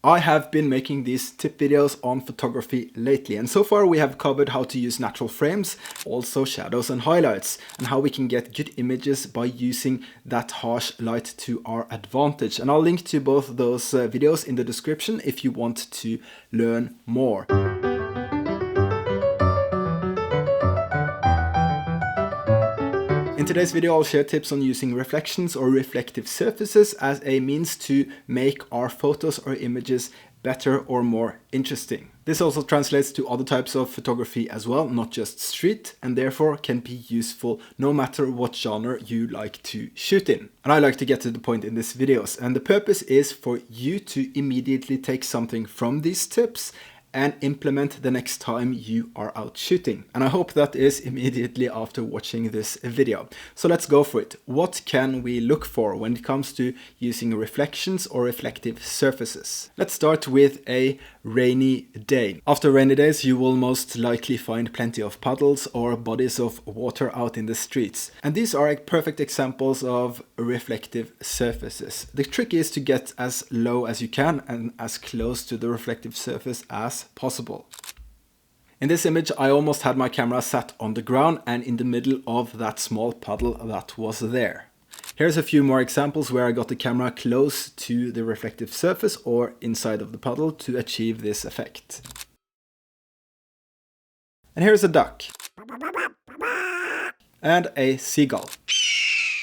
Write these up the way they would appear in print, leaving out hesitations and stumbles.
I have been making these tip videos on photography lately, and so far we have covered how to use natural frames, also shadows and highlights, and how we can get good images by using that harsh light to our advantage. And I'll link to both those videos in the description if you want to learn more. In today's video, I'll share tips on using reflections or reflective surfaces as a means to make our photos or images better or more interesting. This also translates to other types of photography as well, not just street, and therefore can be useful no matter what genre you like to shoot in. And I like to get to the point in these videos, and the purpose is for you to immediately take something from these tips and implement the next time you are out shooting. And I hope that is immediately after watching this video. So let's go for it. What can we look for when it comes to using reflections or reflective surfaces? Let's start with a rainy day. After rainy days, you will most likely find plenty of puddles or bodies of water out in the streets. And these are perfect examples of reflective surfaces. The trick is to get as low as you can and as close to the reflective surface as possible. In this image, I almost had my camera sat on the ground and in the middle of that small puddle that was there. Here's a few more examples where I got the camera close to the reflective surface or inside of the puddle to achieve this effect. And here's a duck. And a seagull.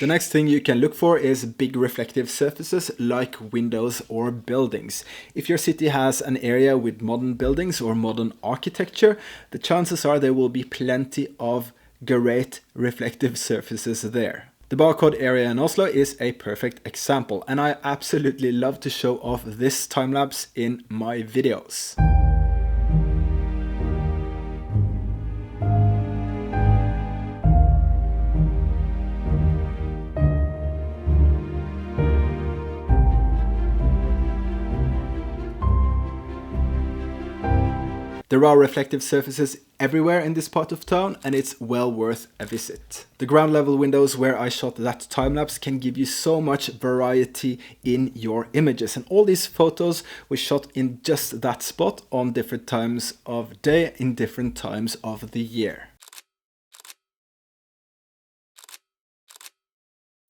The next thing you can look for is big reflective surfaces like windows or buildings. If your city has an area with modern buildings or modern architecture, the chances are there will be plenty of great reflective surfaces there. The barcode area in Oslo is a perfect example, and I absolutely love to show off this time-lapse in my videos. There are reflective surfaces everywhere in this part of town, and it's well worth a visit. The ground level windows where I shot that time-lapse can give you so much variety in your images, and all these photos were shot in just that spot on different times of day in different times of the year.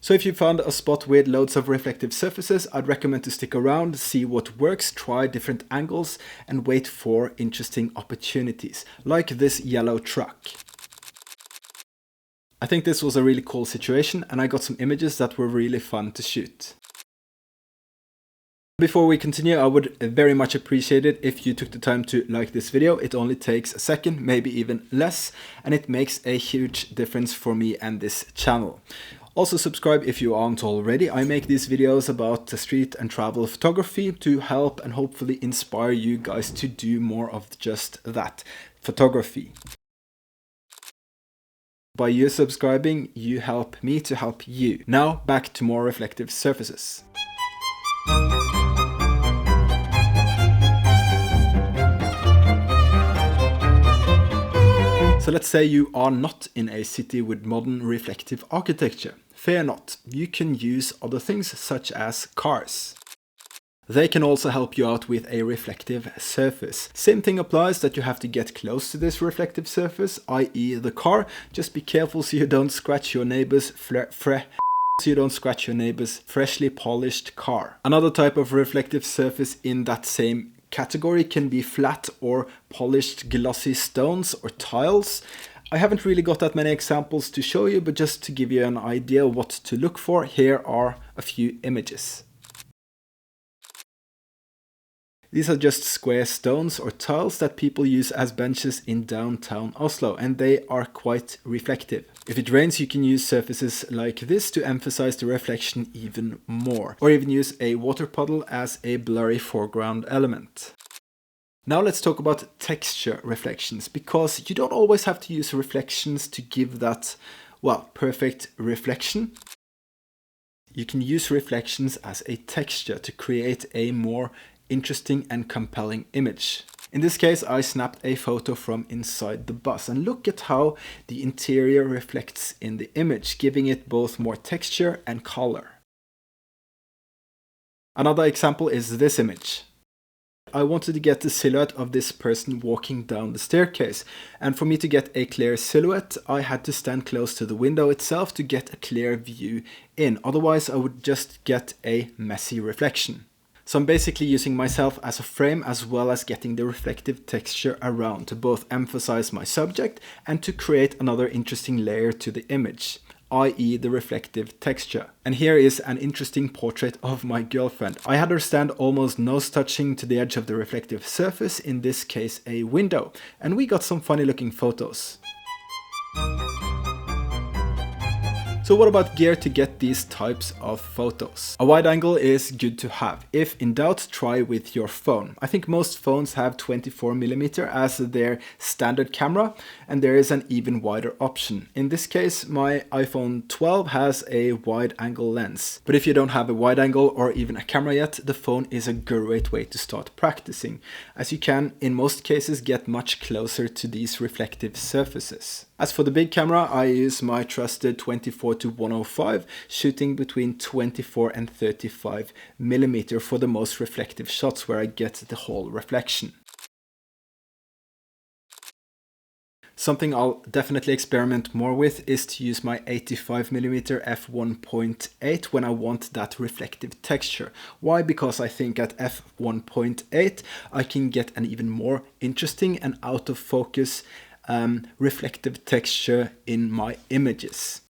So if you found a spot with loads of reflective surfaces, I'd recommend to stick around, see what works, try different angles, and wait for interesting opportunities, like this yellow truck. I think this was a really cool situation, and I got some images that were really fun to shoot. Before we continue, I would very much appreciate it if you took the time to like this video. It only takes a second, maybe even less, and it makes a huge difference for me and this channel. Also subscribe if you aren't already. I make these videos about street and travel photography to help and hopefully inspire you guys to do more of just that, photography. By you subscribing, you help me to help you. Now back to more reflective surfaces. So let's say you are not in a city with modern reflective architecture. Fear not, you can use other things such as cars. They can also help you out with a reflective surface. Same thing applies, that you have to get close to this reflective surface, i.e. the car. Just be careful so you don't scratch your neighbor's freshly polished car. Another type of reflective surface in that same category can be flat or polished glossy stones or tiles. I haven't really got that many examples to show you, but just to give you an idea what to look for, here are a few images. These are just square stones or tiles that people use as benches in downtown Oslo, and they are quite reflective. If it rains, you can use surfaces like this to emphasize the reflection even more, or even use a water puddle as a blurry foreground element. Now let's talk about texture reflections, because you don't always have to use reflections to give that, well, perfect reflection. You can use reflections as a texture to create a more interesting and compelling image. In this case, I snapped a photo from inside the bus, and look at how the interior reflects in the image, giving it both more texture and color. Another example is this image. I wanted to get the silhouette of this person walking down the staircase. And for me to get a clear silhouette, I had to stand close to the window itself to get a clear view in. Otherwise, I would just get a messy reflection. So I'm basically using myself as a frame as well as getting the reflective texture around to both emphasize my subject and to create another interesting layer to the image, i.e. the reflective texture. And here is an interesting portrait of my girlfriend. I had her stand almost nose touching to the edge of the reflective surface, in this case a window, and we got some funny looking photos. So what about gear to get these types of photos? A wide angle is good to have. If in doubt, try with your phone. I think most phones have 24mm as their standard camera, and there is an even wider option. In this case, my iPhone 12 has a wide angle lens. But if you don't have a wide angle or even a camera yet, the phone is a great way to start practicing, as you can in most cases get much closer to these reflective surfaces. As for the big camera, I use my trusted 24-105, shooting between 24 and 35mm for the most reflective shots where I get the whole reflection. Something I'll definitely experiment more with is to use my 85mm f1.8 when I want that reflective texture. Why? Because I think at f1.8 I can get an even more interesting and out of focus reflective texture in my images.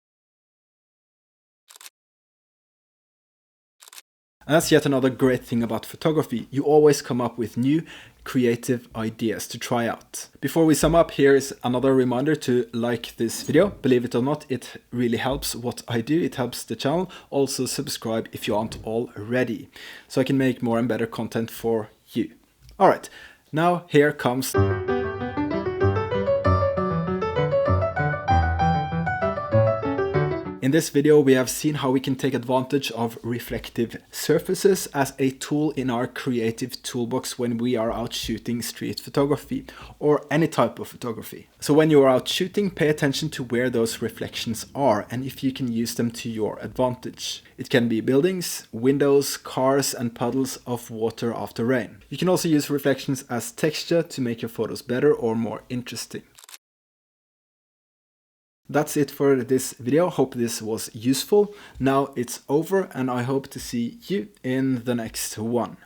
And that's yet another great thing about photography. You always come up with new creative ideas to try out. Before we sum up, here is another reminder to like this video. Believe it or not, it really helps what I do. It helps the channel. Also subscribe if you aren't already, so I can make more and better content for you. All right, now here comes In this video, we have seen how we can take advantage of reflective surfaces as a tool in our creative toolbox when we are out shooting street photography or any type of photography. So when you are out shooting, pay attention to where those reflections are and if you can use them to your advantage. It can be buildings, windows, cars, and puddles of water after rain. You can also use reflections as texture to make your photos better or more interesting. That's it for this video. Hope this was useful. Now it's over and I hope to see you in the next one.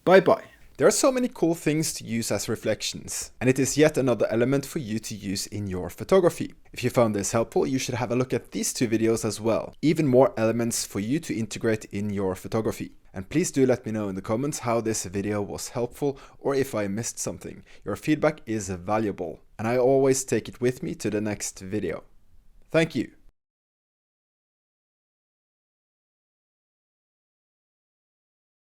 Bye bye. There are so many cool things to use as reflections, and it is yet another element for you to use in your photography. If you found this helpful, you should have a look at these two videos as well. Even more elements for you to integrate in your photography. And please do let me know in the comments how this video was helpful or if I missed something. Your feedback is valuable, and I always take it with me to the next video. Thank you.